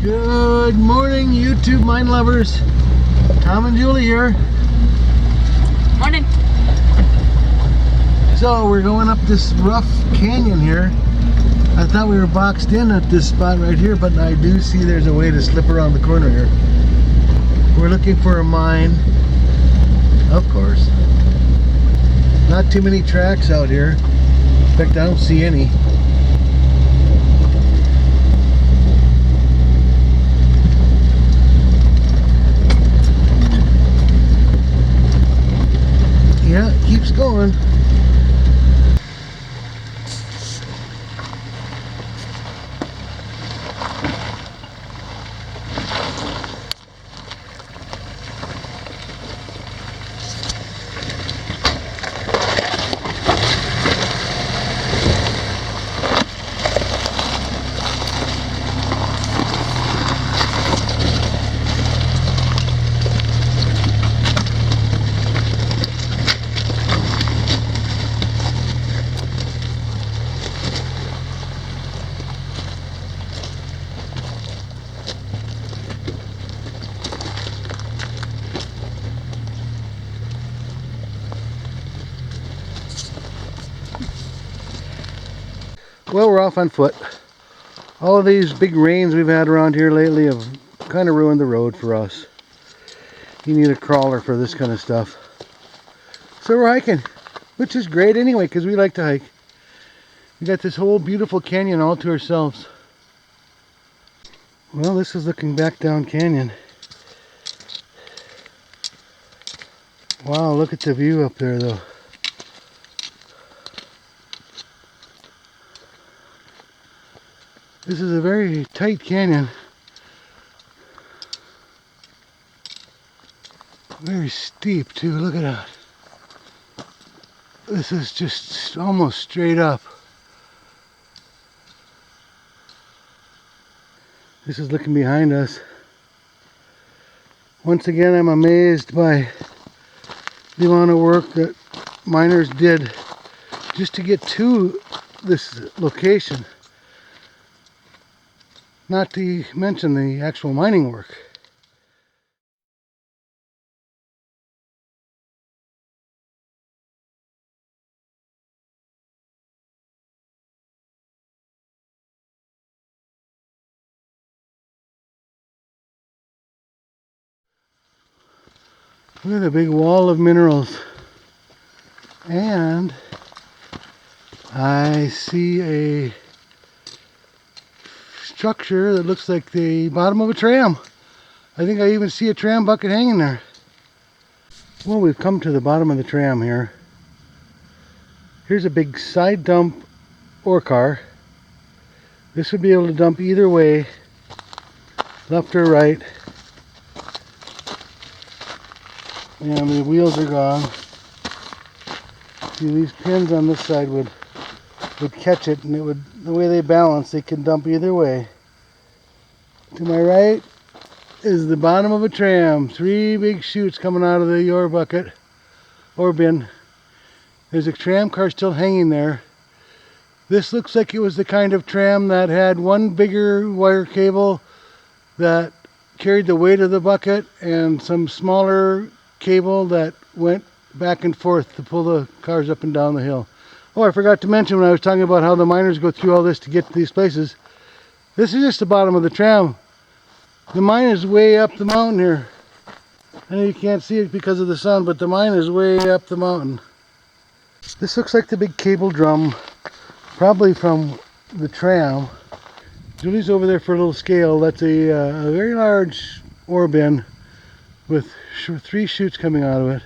Good morning, YouTube mine lovers. Tom and Julie here. Morning. So we're going up this rough canyon here. I thought we were boxed in at this spot right here, but I do see there's a way to slip around the corner here. We're looking for a mine, of course. Not too many tracks out here. In fact, I don't see any. Yeah, it keeps going. Well, we're off on foot. All of these big rains we've had around here lately have kind of ruined the road for us. You need a crawler for this kind of stuff. So we're hiking, which is great anyway, because we like to hike. We got this whole beautiful canyon all to ourselves. Well, this is looking back down canyon. Wow, look at the view up there though. This is a very tight canyon. Very steep too, look at that. This is just almost straight up. This is looking behind us. Once again, I'm amazed by the amount of work that miners did just to get to this location. Not to mention the actual mining work. Look at the big wall of minerals. And I see a structure that looks like the bottom of a tram. I think I even see a tram bucket hanging there. Well, we've come to the bottom of the tram here. Here's a big side dump ore car. This would be able to dump either way, left or right. And the wheels are gone. See, these pins on this side would catch it, and it would, the way they balance, they can dump either way. To my right is the bottom of a tram. 3 big chutes coming out of the ore bucket, ore bin. There's a tram car still hanging there. This looks like it was the kind of tram that had one bigger wire cable that carried the weight of the bucket and some smaller cable that went back and forth to pull the cars up and down the hill. Oh, I forgot to mention when I was talking about how the miners go through all this to get to these places. This is just the bottom of the tram. The mine is way up the mountain here. I know you can't see it because of the sun, but the mine is way up the mountain. This looks like the big cable drum, probably from the tram. Julie's over there for a little scale. That's a very large ore bin with 3 chutes coming out of it.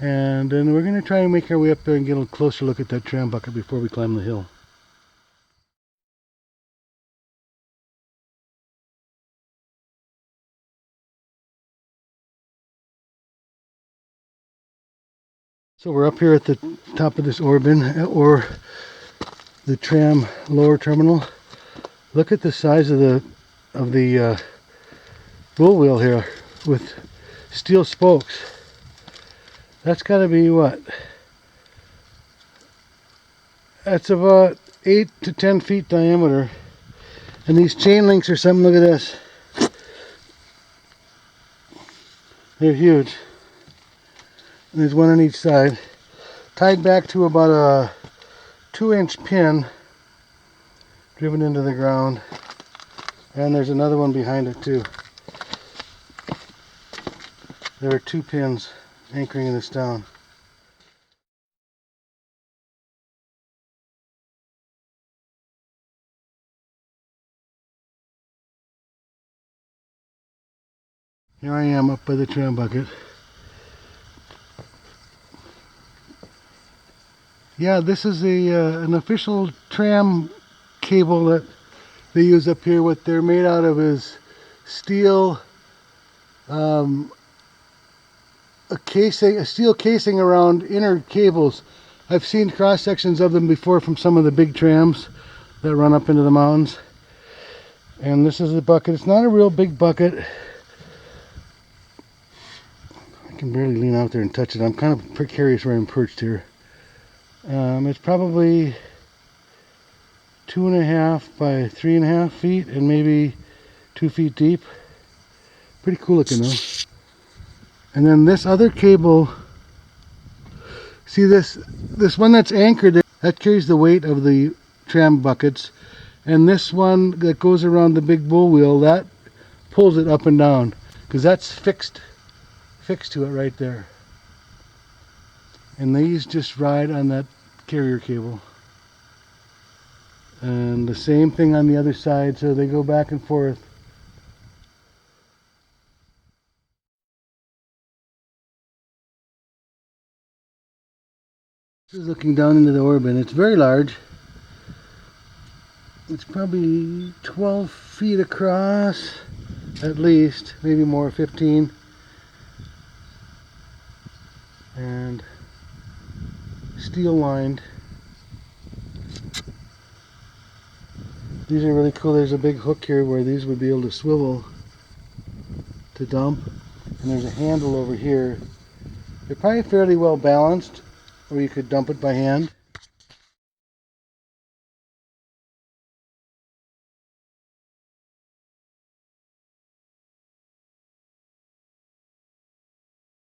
And then we're going to try and make our way up there and get a closer look at that tram bucket before we climb the hill. So we're up here at the top of this ore bin, or the tram lower terminal. Look at the size of the bull wheel here with steel spokes. That's got to be what? That's about 8 to 10 feet diameter. And these chain links or something, look at this. They're huge. And there's one on each side. Tied back to about a 2-inch pin driven into the ground. And there's another one behind it too. There are 2 pins anchoring this down. Here I am up by the tram bucket. Yeah, this is an official tram cable that they use up here. What they're made out of is steel, a steel casing around inner cables. I've seen cross sections of them before from some of the big trams that run up into the mountains. And this is the bucket. It's not a real big bucket. I can barely lean out there and touch it. I'm kind of precarious where I'm perched here. It's probably 2.5 by 3.5 feet and maybe 2 feet deep. Pretty cool looking though. And then this other cable, see this one that's anchored there, that carries the weight of the tram buckets. And this one that goes around the big bull wheel, that pulls it up and down because that's fixed to it right there. And these just ride on that carrier cable. And the same thing on the other side, so they go back and forth. This is looking down into the ore bin. It's very large. It's probably 12 feet across, at least, maybe more, 15. And steel lined. These are really cool. There's a big hook here where these would be able to swivel to dump. And there's a handle over here. They're probably fairly well balanced, or you could dump it by hand.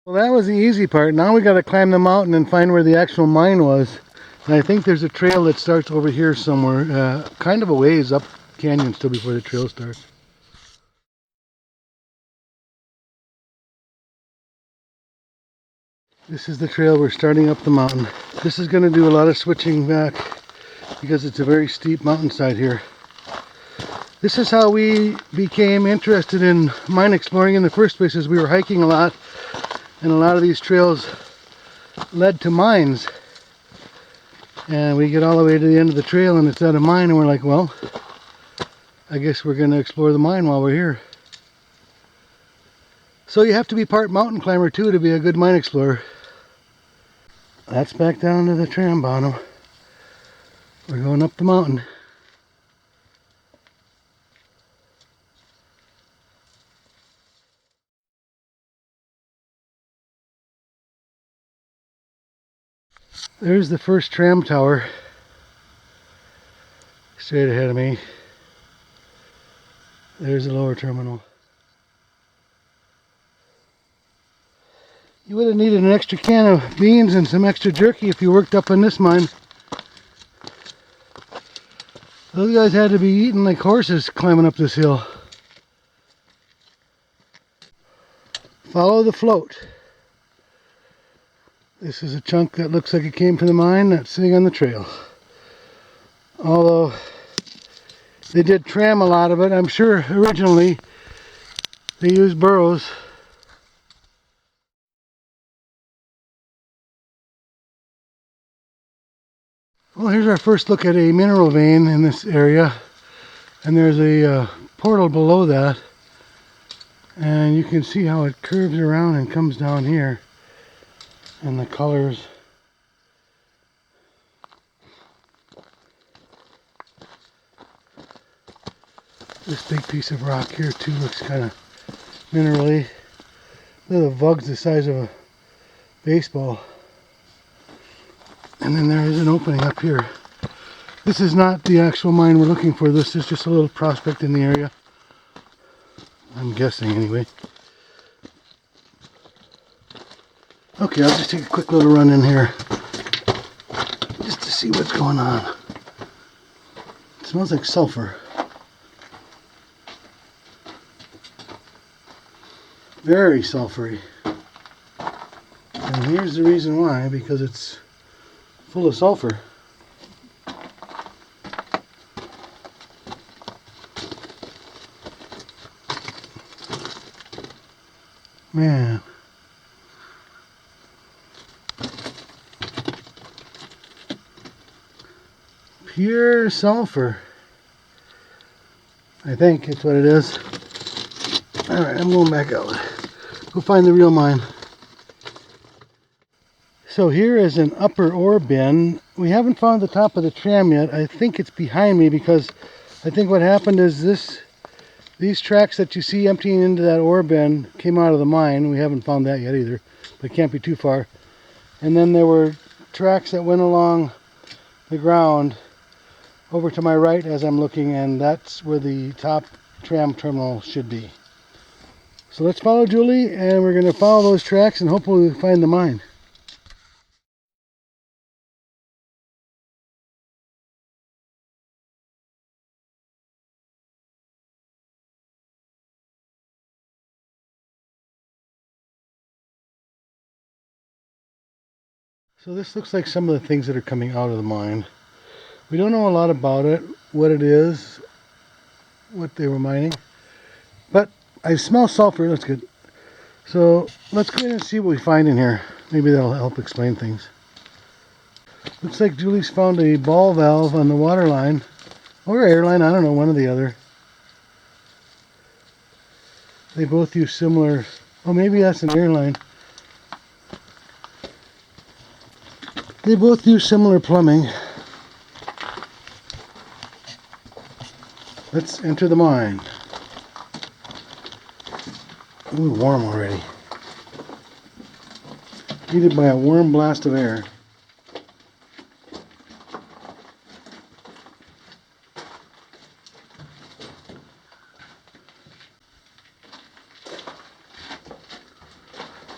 Well, that was the easy part. Now we got to climb the mountain and find where the actual mine was. And I think there's a trail that starts over here somewhere, kind of a ways up canyon still before the trail starts. This is the trail. We're starting up the mountain. This is going to do a lot of switching back because it's a very steep mountainside here. This is how we became interested in mine exploring in the first place, as we were hiking a lot, and a lot of these trails led to mines. And we get all the way to the end of the trail and it's at a mine, and we're like, well, I guess we're going to explore the mine while we're here. So you have to be part mountain climber too to be a good mine explorer. That's back down to the tram bottom. We're going up the mountain. There's the first tram tower straight ahead of me. There's the lower terminal. You would have needed an extra can of beans and some extra jerky if you worked up in this mine. Those guys had to be eating like horses climbing up this hill. Follow the float. This is a chunk that looks like it came from the mine that's sitting on the trail. Although they did tram a lot of it, I'm sure originally they used burros. Well, here's our first look at a mineral vein in this area, and there's a portal below that, and you can see how it curves around and comes down here, and the colors. This big piece of rock here too looks kind of minerally. Look at the vugs the size of a baseball. And then there is an opening up here. This is not the actual mine we're looking for. This is just a little prospect in the area. I'm guessing anyway. Okay, I'll just take a quick little run in here just to see what's going on. It smells like sulfur. Very sulfury. And here's the reason why, because it's full of sulfur. Man. Pure sulfur. I think it's what it is. Alright, I'm going back out. Go find the real mine. So here is an upper ore bin. We haven't found the top of the tram yet. I think it's behind me because I think what happened is these tracks that you see emptying into that ore bin came out of the mine. We haven't found that yet either, but it can't be too far. And then there were tracks that went along the ground over to my right as I'm looking, and that's where the top tram terminal should be. So let's follow Julie, and we're going to follow those tracks and hopefully we'll find the mine. So this looks like some of the things that are coming out of the mine. We don't know a lot about it, what it is, what they were mining, but I smell sulfur. That's good. So let's go ahead and see what we find in here. Maybe that'll help explain things. Looks like Julie's found a ball valve on the water line, or air line, I don't know, one or the other. They both use similar, oh maybe that's an air line. They both use similar plumbing. Let's enter the mine. Ooh, warm already. Heated by a warm blast of air.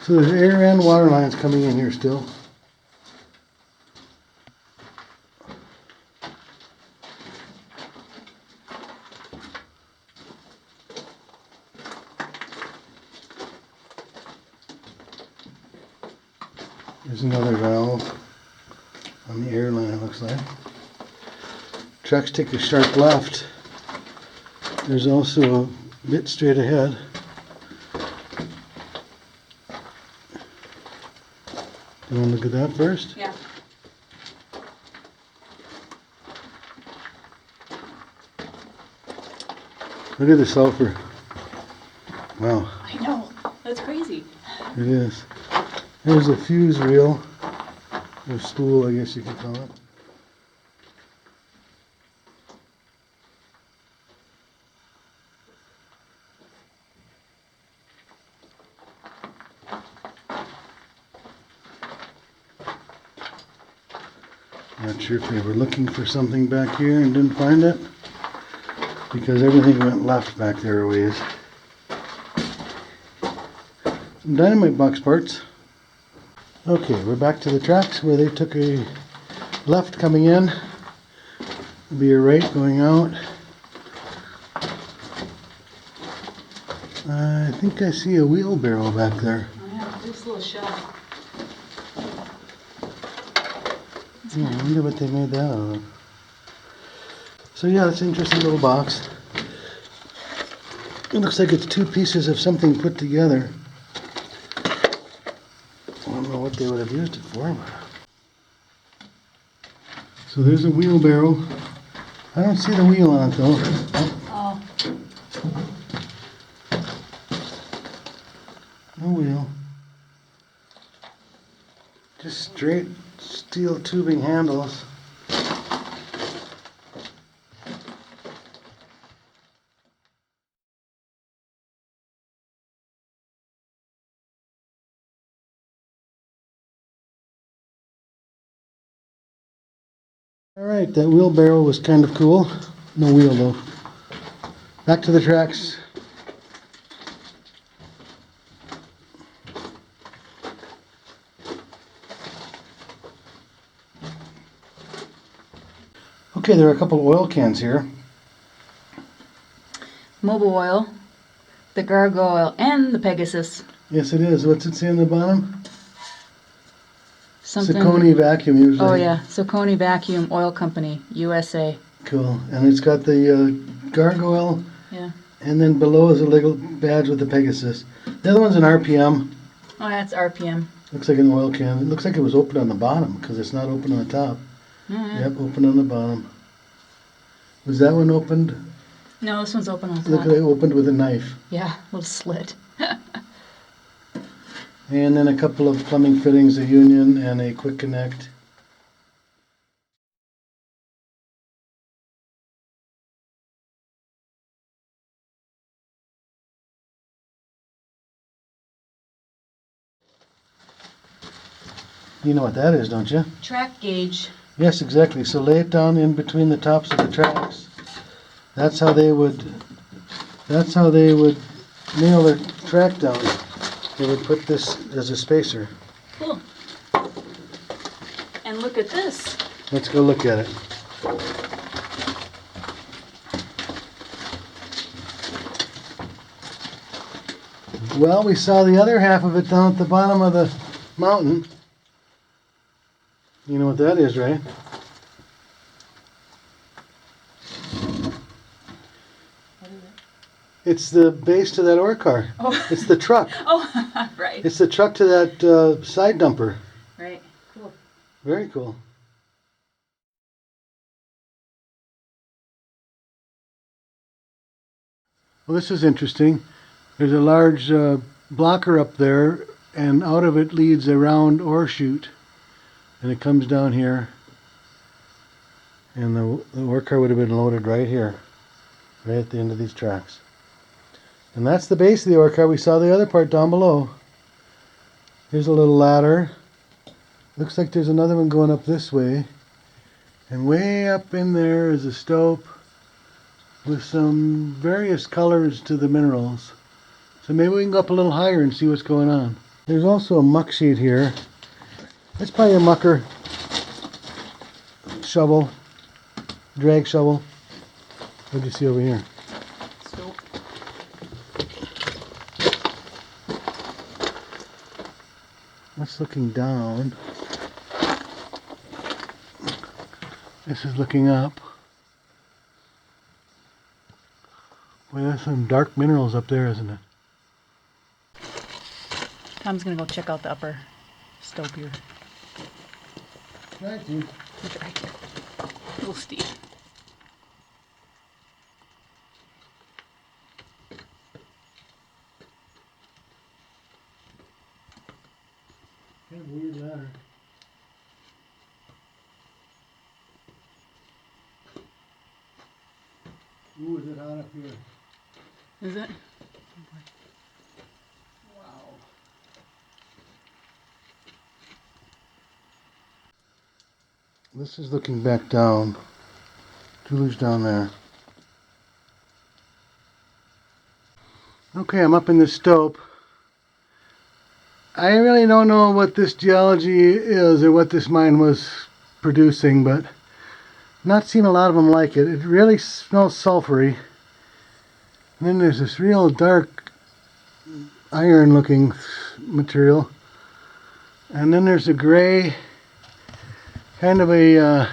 So there's air and water lines coming in here still. There's another valve on the air line, it looks like. Tracks take a sharp left. There's also a bit straight ahead. You want to look at that first? Yeah. Look at the sulfur. Wow. I know. That's crazy. It is. There's a fuse reel, or spool, I guess you could call it. Not sure if they were looking for something back here and didn't find it, because everything went left back there a ways. Some dynamite box parts. Okay, we're back to the tracks where they took a left coming in. There'll be a right going out. I think I see a wheelbarrow back there. Oh yeah, this little shell. I wonder what they made that out of. So yeah, it's an interesting little box. It looks like it's two pieces of something put together. I don't know what they would have used it for. So there's a wheelbarrow. I don't see the wheel on it though. Oh. No wheel. Just straight steel tubing handles. Alright, that wheelbarrow was kind of cool. No wheel though. Back to the tracks. Okay, there are a couple of oil cans here. Mobil oil, the gargoyle, and the Pegasus. Yes, it is. What's it say on the bottom? Something. Saucony vacuum usually. Oh yeah, Saucony Vacuum Oil Company, USA. Cool. And it's got the gargoyle. Yeah. And then below is a little badge with the Pegasus. The other one's an RPM. Oh, that's RPM. Looks like an oil can. It looks like it was open on the bottom because it's not open on the top. Mm-hmm. Yep, open on the bottom. Was that one opened? No, this one's open on top. Look at it, opened with a knife. Yeah, little slit. And then a couple of plumbing fittings, a union and a quick connect. You know what that is, don't you? Track gauge. Yes, exactly. So lay it down in between the tops of the tracks. That's how they would nail their track down. They would put this as a spacer. Cool. And look at this. Let's go look at it. Well, we saw the other half of it down at the bottom of the mountain. You know what that is, right? What is it? It's the base to that ore car. Oh. It's the truck. Oh, right. It's the truck to that side dumper. Right. Cool. Very cool. Well, this is interesting. There's a large blocker up there, and out of it leads a round ore chute. And it comes down here. And the ore car would have been loaded right here, right at the end of these tracks. And that's the base of the ore car. We saw the other part down below. Here's a little ladder. Looks like there's another one going up this way. And way up in there is a stope with some various colors to the minerals. So maybe we can go up a little higher and see what's going on. There's also a muck sheet here. It's probably a mucker shovel, drag shovel. What do you see over here? Stope. That's looking down. This is looking up. Boy, there's some dark minerals up there, isn't it? Tom's gonna go check out the upper stope here. Right, dude. It's right here. A little steep. Kind of weird ladder. Ooh, is it hot up here? Is it? Wow. This is looking back down. Julie's down there. Okay, I'm up in the stope. I really don't know what this geology is or what this mine was producing, but not seen a lot of them like it. It really smells sulfury. And then there's this real dark iron looking material. And then there's a gray, kind of a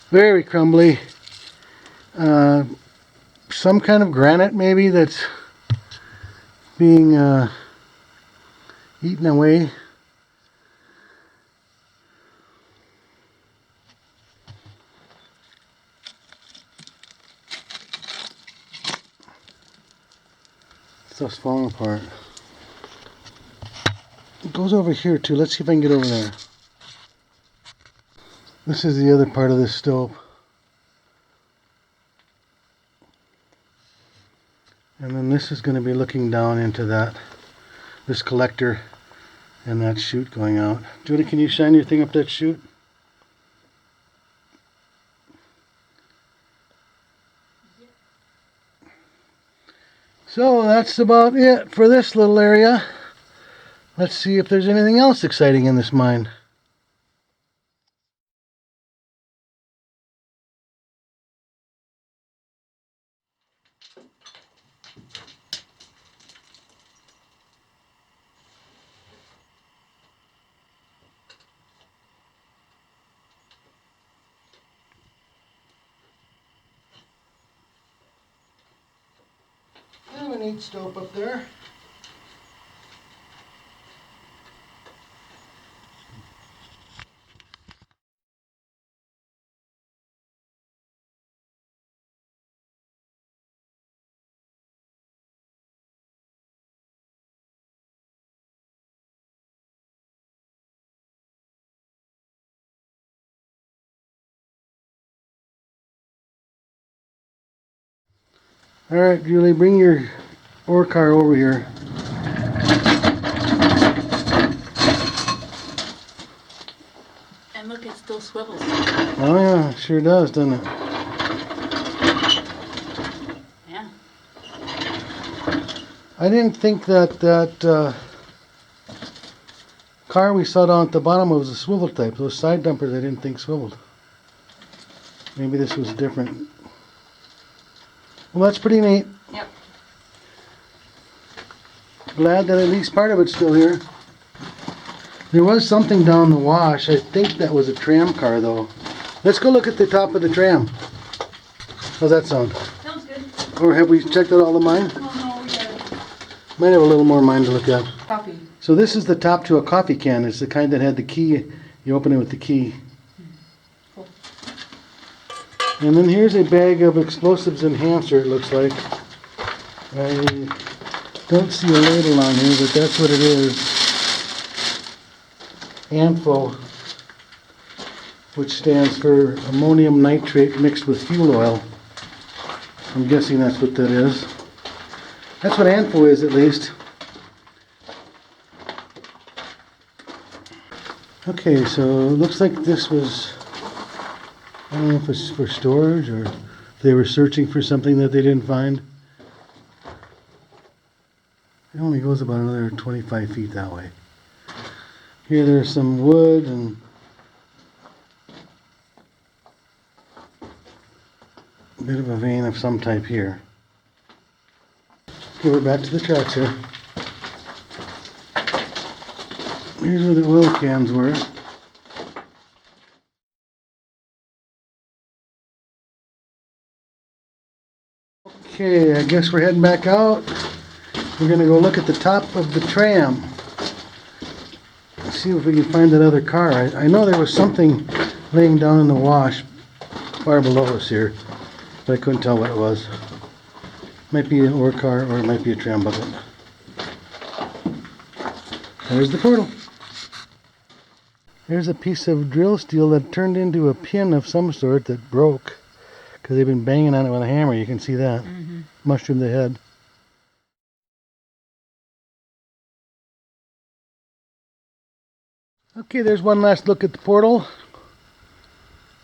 very crumbly, some kind of granite maybe that's being eaten away. Stuff's falling apart. It goes over here too. Let's see if I can get over there. This is the other part of this stope. And then this is going to be looking down into this collector and that chute going out. Judy, can you shine your thing up that chute? So that's about it for this little area. Let's see if there's anything else exciting in this mine. Kind of a neat stope up there. Alright, Julie, bring your ore car over here. And look, it still swivels. Oh yeah, sure does, doesn't it? Yeah. I didn't think that car we saw down at the bottom was a swivel type. Those side dumpers I didn't think swiveled. Maybe this was different. Well, that's pretty neat. Yep. Glad that at least part of it's still here. There was something down the wash. I think that was a tram car though. Let's go look at the top of the tram. How's that sound? Sounds good. Or have we checked out all the mine? Oh no, we got Might have a little more mine to look at. coffee. So this is the top to a coffee can. It's the kind that had the key. You open it with the key. Cool. And then here's a bag of explosives enhancer, it looks like. I don't see a label on here, but that's what it is. ANFO, which stands for ammonium nitrate mixed with fuel oil. I'm guessing that's what that is. That's what ANFO is, at least. Okay, so it looks like this was, I don't know if it's for storage or they were searching for something that they didn't find. It only goes about another 25 feet that way. Here there's some wood and a bit of a vein of some type here. Okay, we're back to the tracks here. Here's where the oil cans were. Okay, I guess we're heading back out. We're going to go look at the top of the tram. See if we can find that other car. I know there was something laying down in the wash far below us here, but I couldn't tell what it was. Might be an ore car or it might be a tram bucket. There's the portal. There's a piece of drill steel that turned into a pin of some sort that broke because they've been banging on it with a hammer. You can see that. Mm-hmm. Mushroom the head. Okay, there's one last look at the portal.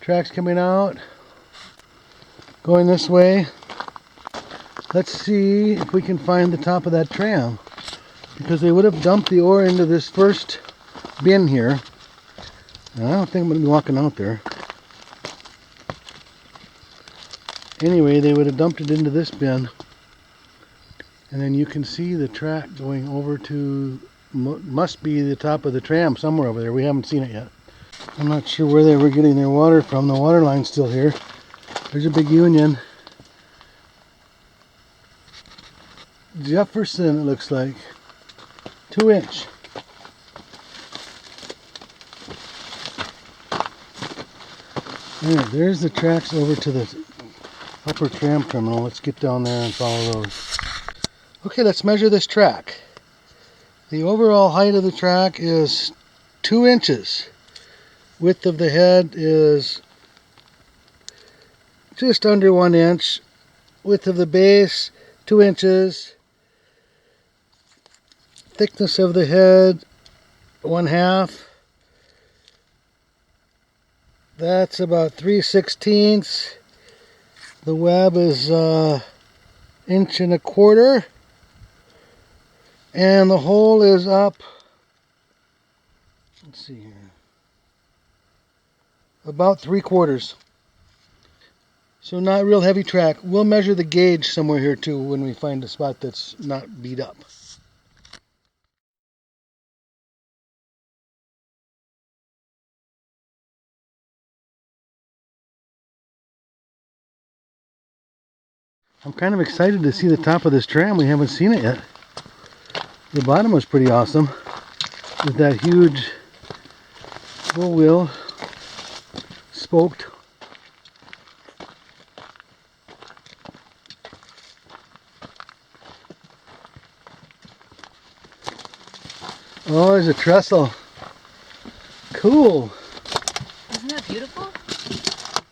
Tracks coming out. Going this way. Let's see if we can find the top of that tram. Because they would have dumped the ore into this first bin here. And I don't think I'm going to be walking out there. Anyway, they would have dumped it into this bin. And then you can see the track going over to, must be the top of the tram somewhere over there. We haven't seen it yet. I'm not sure where they were getting their water from. The water line's still here. There's a big union. Jefferson, it looks like. 2-inch. Alright, there's the tracks over to the upper tram terminal. Let's get down there and follow those. Okay, let's measure this track. The overall height of the track is 2 inches. Width of the head is just under 1 inch. Width of the base, 2 inches. Thickness of the head, 1/2. That's about 3/16. The web is 1.25 inches. And the hole is up, let's see here, about 3/4. So not real heavy track. We'll measure the gauge somewhere here too when we find a spot that's not beat up. I'm kind of excited to see the top of this tram. We haven't seen it yet. The bottom was pretty awesome with that huge full wheel, spoked. Oh, there's a trestle. Cool. Isn't that beautiful?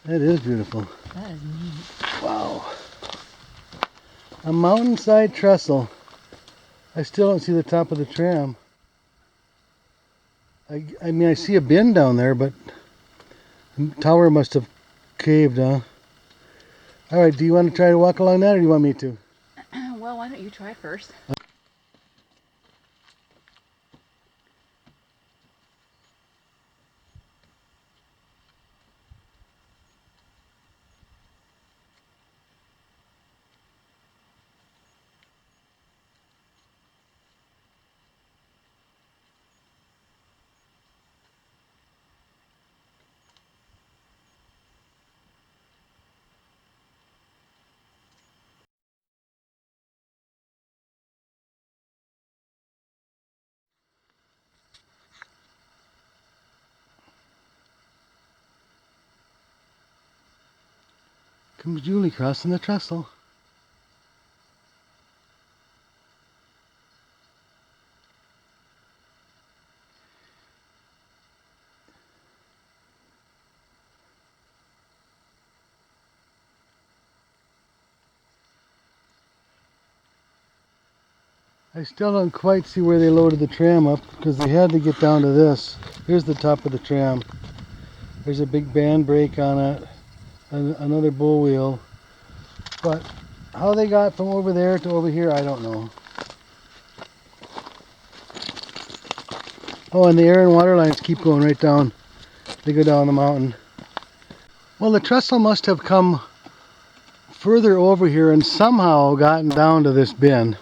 That is beautiful. That is neat. Wow. A mountainside trestle. I still don't see the top of the tram. I mean, I see a bin down there, but the tower must have caved, huh? All right, do you want to try to walk along that, or do you want me to? Well, why don't you try first? Comes Julie crossing the trestle. I still don't quite see where they loaded the tram up because they had to get down to this. Here's the top of the tram. There's a big band brake on it, another bull wheel. But how they got from over there to over here, I don't know. Oh, and the air and water lines keep going right down. They go down the mountain. Well, the trestle must have come further over here and somehow gotten down to this bin.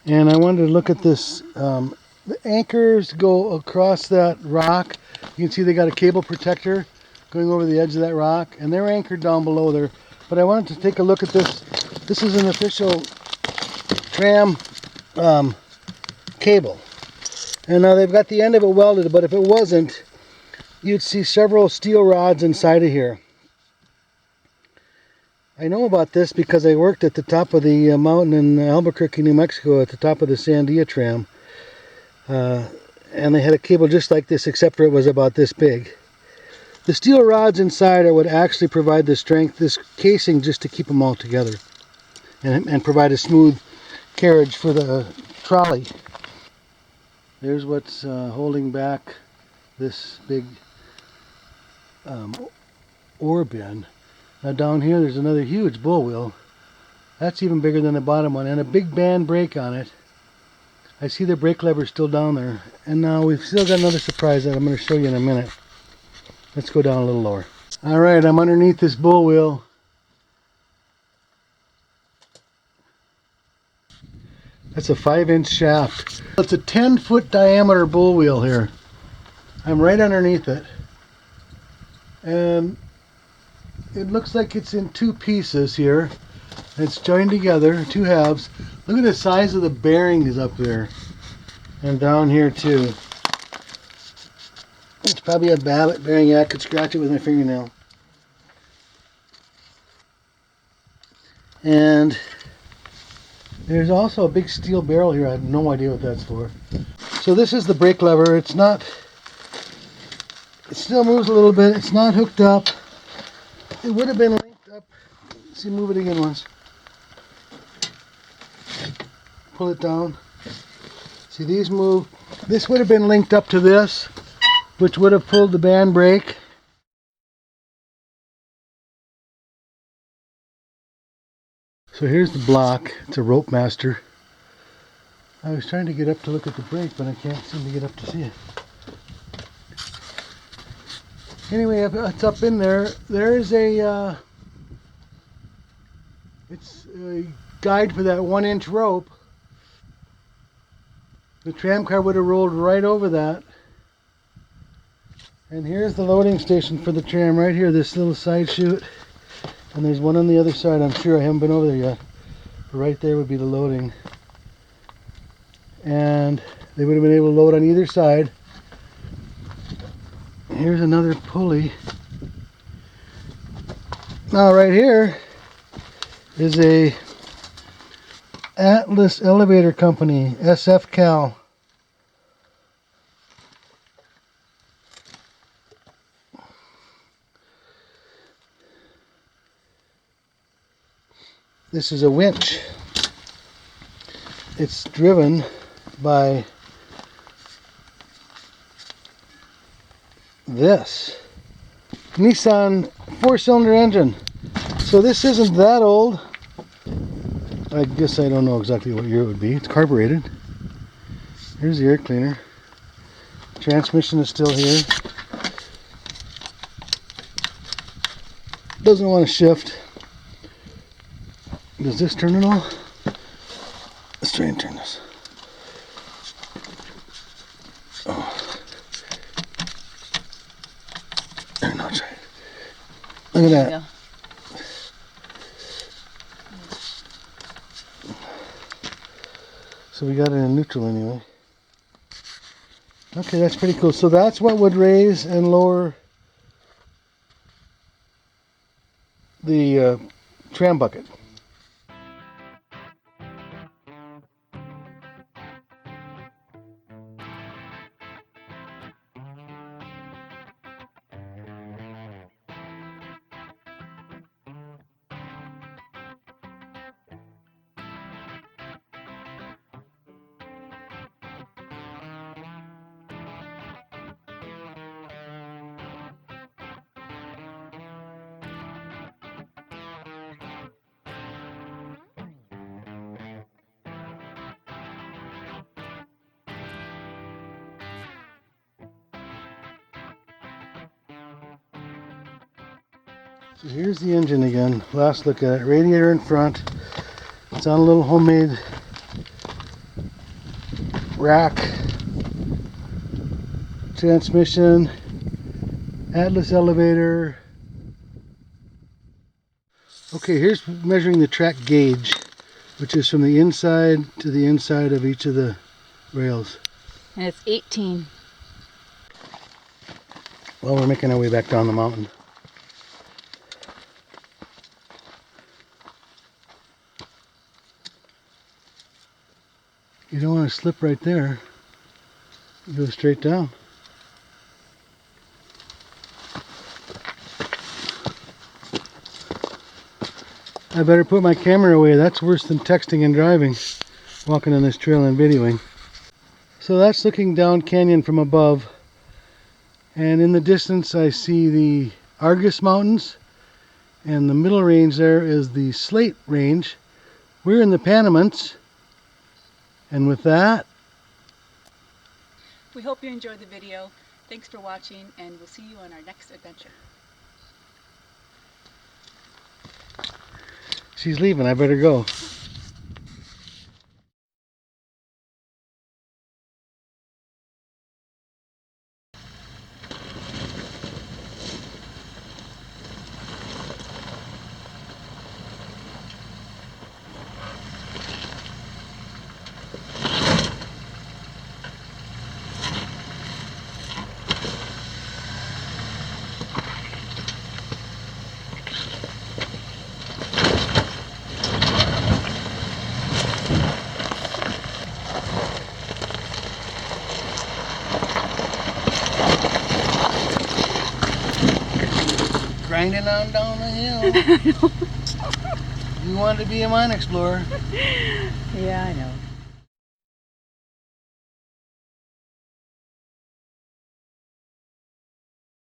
And I wanted to look at this. The anchors go across that rock. You can see they got a cable protector going over the edge of that rock, and they're anchored down below there. But I wanted to take a look at this. This is an official tram cable. And now they've got the end of it welded, but if it wasn't, you'd see several steel rods inside of here. I know about this because I worked at the top of the mountain in Albuquerque, New Mexico, at the top of the Sandia tram. And they had a cable just like this, except for it was about this big. The steel rods inside are what actually provide the strength, this casing, just to keep them all together and provide a smooth carriage for the trolley. There's what's holding back this big ore bin. Now down here there's another huge bull wheel. That's even bigger than the bottom one, and a big band brake on it. I see the brake lever still down there. And now we've still got another surprise that I'm going to show you in a minute. Let's go down a little lower. Alright, I'm underneath this bull wheel. That's a 5-inch shaft. It's a 10-foot diameter bull wheel here. I'm right underneath it. And it looks like it's in two pieces here. It's joined together, two halves. Look at the size of the bearings up there. And down here too. It's probably a Babbitt bearing. Yeah, I could scratch it with my fingernail. And there's also a big steel barrel here. I have no idea what that's for. So this is the brake lever. It's not, it still moves a little bit. It's not hooked up. It would have been linked up. See, move it again once. Pull it down. See, these move. This would have been linked up to this, which would have pulled the band brake. So here's the block. It's a Rope Master. I was trying to get up to look at the brake, but I can't seem to get up to see it. Anyway, it's up in there. There is a it's a guide for that 1-inch rope. The tram car would have rolled right over that. And here's the loading station for the tram right here, this little side chute. And there's one on the other side. I'm sure I haven't been over there yet. But right there would be the loading. And they would have been able to load on either side. Here's another pulley. Now right here is a Atlas Elevator Company, SF Cal. This is a winch. It's driven by this Nissan 4-cylinder engine. So this isn't that old. I guess I don't know exactly what year it would be. It's carbureted. Here's the air cleaner. Transmission is still here. Doesn't want to shift. Does this turn at all? Let's try and turn this. Oh. There, no, try it. Look at that. So we got it in neutral anyway. Okay, that's pretty cool. So that's what would raise and lower the tram bucket. So here's the engine again. Last look at it. Radiator in front. It's on a little homemade rack. Transmission. Atlas elevator. Okay, here's measuring the track gauge, which is from the inside to the inside of each of the rails. And it's 18. Well, we're making our way back down the mountain. You don't want to slip right there. You go straight down. I better put my camera away. That's worse than texting and driving, walking on this trail and videoing. So that's looking down canyon from above. And in the distance I see the Argus Mountains. And the middle range there is the Slate Range. We're in the Panamints. And with that, we hope you enjoyed the video. Thanks for watching, and we'll see you on our next adventure. she's leaving. I better go. Grinding on down the hill. You wanted to be a mine explorer. Yeah, I know.